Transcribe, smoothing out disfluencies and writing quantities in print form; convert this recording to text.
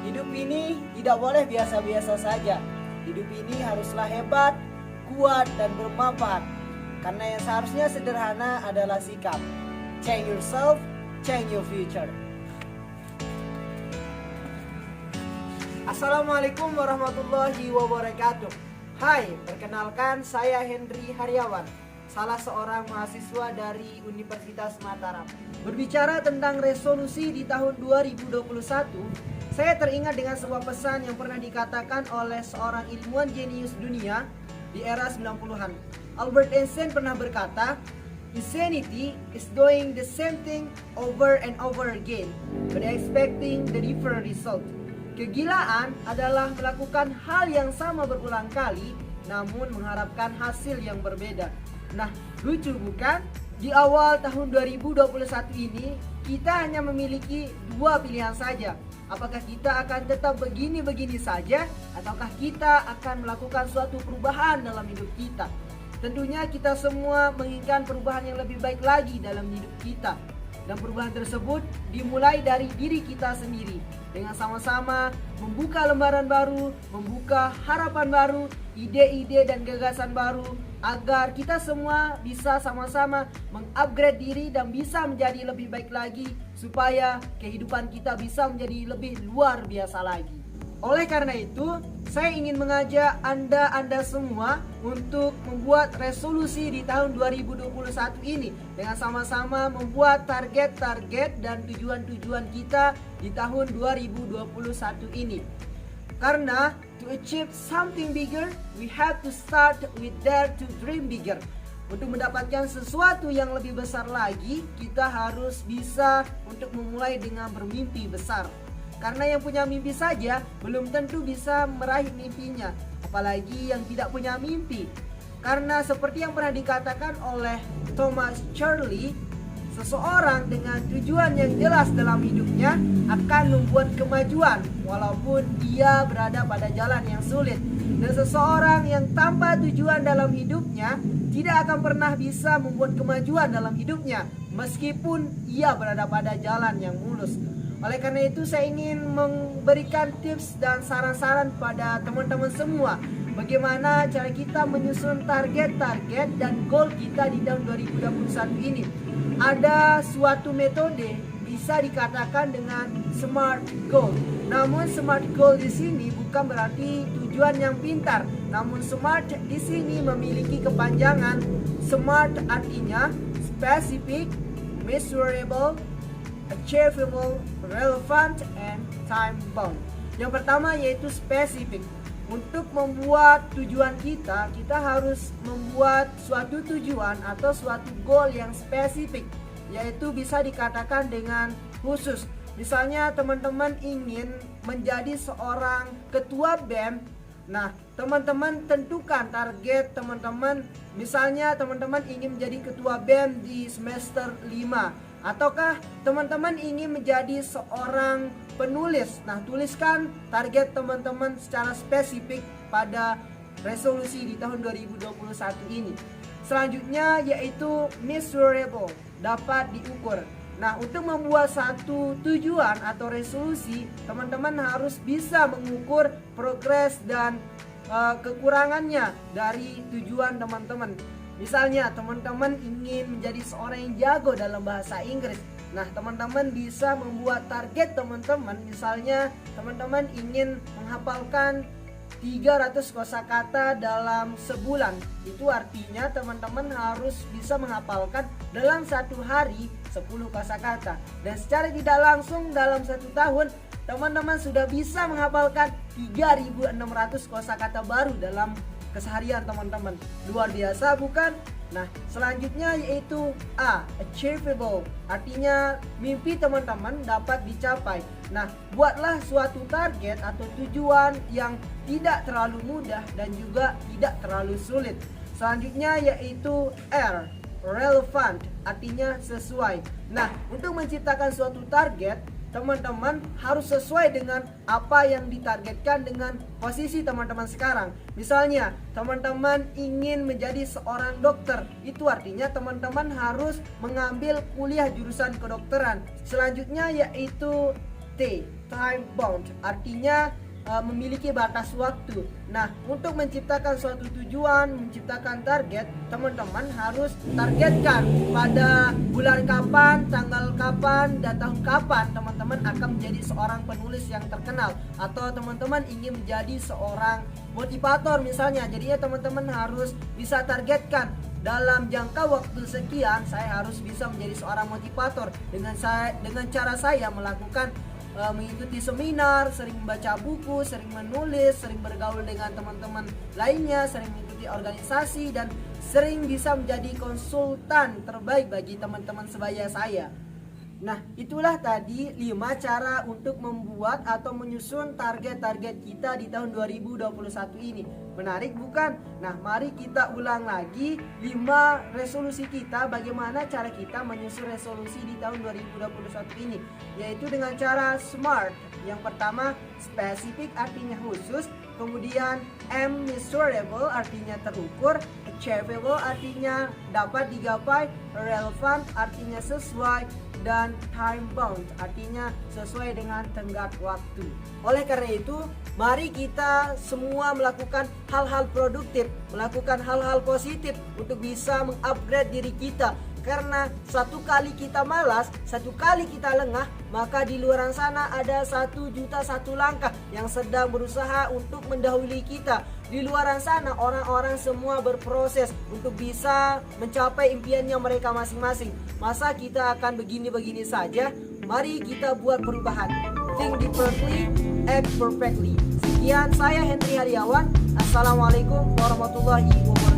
Hidup ini tidak boleh biasa-biasa saja. Hidup ini haruslah hebat, kuat, dan bermanfaat. Karena yang seharusnya sederhana adalah sikap. Change yourself, change your future. Assalamualaikum warahmatullahi wabarakatuh. Hai, perkenalkan saya Henry Haryawan, salah seorang mahasiswa dari Universitas Mataram. Berbicara tentang resolusi di tahun 2021, saya teringat dengan sebuah pesan yang pernah dikatakan oleh seorang ilmuwan jenius dunia di era 90-an. Albert Einstein pernah berkata, "Insanity is doing the same thing over and over again, but expecting the different result." Kegilaan adalah melakukan hal yang sama berulang kali, namun mengharapkan hasil yang berbeda. Nah, lucu bukan? Di awal tahun 2021 ini, kita hanya memiliki dua pilihan saja. Apakah kita akan tetap begini-begini saja, ataukah kita akan melakukan suatu perubahan dalam hidup kita? Tentunya kita semua menginginkan perubahan yang lebih baik lagi dalam hidup kita. Dan perubahan tersebut dimulai dari diri kita sendiri. Dengan sama-sama membuka lembaran baru, membuka harapan baru, ide-ide dan gagasan baru, agar kita semua bisa sama-sama mengupgrade diri dan bisa menjadi lebih baik lagi, supaya kehidupan kita bisa menjadi lebih luar biasa lagi. Oleh karena itu, saya ingin mengajak Anda semua untuk membuat resolusi di tahun 2021 ini, dengan sama-sama membuat target-target dan tujuan-tujuan kita di tahun 2021 ini. Karena to achieve something bigger, we have to start with dare to dream bigger. Untuk mendapatkan sesuatu yang lebih besar lagi, kita harus bisa untuk memulai dengan bermimpi besar. Karena yang punya mimpi saja belum tentu bisa meraih mimpinya, apalagi yang tidak punya mimpi. Karena seperti yang pernah dikatakan oleh Thomas Charlie, seseorang dengan tujuan yang jelas dalam hidupnya akan membuat kemajuan walaupun dia berada pada jalan yang sulit. Dan seseorang yang tanpa tujuan dalam hidupnya tidak akan pernah bisa membuat kemajuan dalam hidupnya meskipun ia berada pada jalan yang mulus. Oleh karena itu, saya ingin memberikan tips dan saran-saran pada teman-teman semua, bagaimana cara kita menyusun target-target dan goal kita di tahun 2021 ini. Ada suatu metode bisa dikatakan dengan SMART goal. Namun SMART goal di sini bukan berarti tujuan yang pintar. Namun SMART di sini memiliki kepanjangan. SMART artinya specific, measurable, achievable, relevant, and time bound. Yang pertama yaitu spesifik. Untuk membuat tujuan kita harus membuat suatu tujuan atau suatu goal yang spesifik, yaitu bisa dikatakan dengan khusus. Misalnya teman-teman ingin menjadi seorang ketua BEM. Nah, teman-teman tentukan target teman-teman. Misalnya teman-teman ingin menjadi ketua BEM di semester 5. Ataukah teman-teman ingin menjadi seorang penulis? Nah, tuliskan target teman-teman secara spesifik pada resolusi di tahun 2021 ini. Selanjutnya yaitu measurable, dapat diukur. Nah, untuk membuat satu tujuan atau resolusi, teman-teman harus bisa mengukur progres dan kekurangannya dari tujuan teman-teman. Misalnya teman-teman ingin menjadi seorang yang jago dalam bahasa Inggris. Nah, teman-teman bisa membuat target teman-teman. Misalnya teman-teman ingin menghafalkan 300 kosakata dalam sebulan. Itu artinya teman-teman harus bisa menghafalkan dalam satu hari 10 kosakata. Dan secara tidak langsung dalam satu tahun teman-teman sudah bisa menghafalkan 3.600 kosakata baru dalam keseharian teman-teman. Luar biasa bukan? Nah, selanjutnya yaitu A, achievable. Artinya mimpi teman-teman dapat dicapai. Nah, buatlah suatu target atau tujuan yang tidak terlalu mudah dan juga tidak terlalu sulit. Selanjutnya yaitu R, relevant. Artinya sesuai. Nah, untuk menciptakan suatu target, teman-teman harus sesuai dengan apa yang ditargetkan dengan posisi teman-teman sekarang. Misalnya, teman-teman ingin menjadi seorang dokter. Itu artinya teman-teman harus mengambil kuliah jurusan kedokteran. Selanjutnya yaitu time bound, artinya memiliki batas waktu. Nah, untuk menciptakan suatu tujuan, menciptakan target, teman-teman harus targetkan pada bulan kapan, tanggal kapan, dan tahun kapan teman-teman akan menjadi seorang penulis yang terkenal, atau teman-teman ingin menjadi seorang motivator misalnya. Jadinya teman-teman harus bisa targetkan dalam jangka waktu sekian saya harus bisa menjadi seorang motivator dengan cara saya melakukan mengikuti seminar, sering membaca buku, sering menulis, sering bergaul dengan teman-teman lainnya, sering mengikuti organisasi, dan sering bisa menjadi konsultan terbaik bagi teman-teman sebaya saya. Nah, itulah tadi 5 cara untuk membuat atau menyusun target-target kita di tahun 2021 ini. Menarik bukan? Nah, mari kita ulang lagi 5 resolusi kita, bagaimana cara kita menyusun resolusi di tahun 2021 ini, yaitu dengan cara SMART. Yang pertama, spesifik artinya khusus, kemudian M, measurable artinya terukur, achievable artinya dapat digapai, relevant artinya sesuai, dan time bound artinya sesuai dengan tenggat waktu. Oleh karena itu, mari kita semua melakukan hal-hal produktif, melakukan hal-hal positif untuk bisa mengupgrade diri kita. Karena satu kali kita malas, satu kali kita lengah, maka di luar sana ada 1.000.001 langkah yang sedang berusaha untuk mendahului kita. Di luar sana orang-orang semua berproses untuk bisa mencapai impiannya mereka masing-masing. Masa kita akan begini-begini saja? Mari kita buat perubahan. Think differently, act perfectly. Sekian, saya Henry Hariawan. Assalamualaikum warahmatullahi wabarakatuh.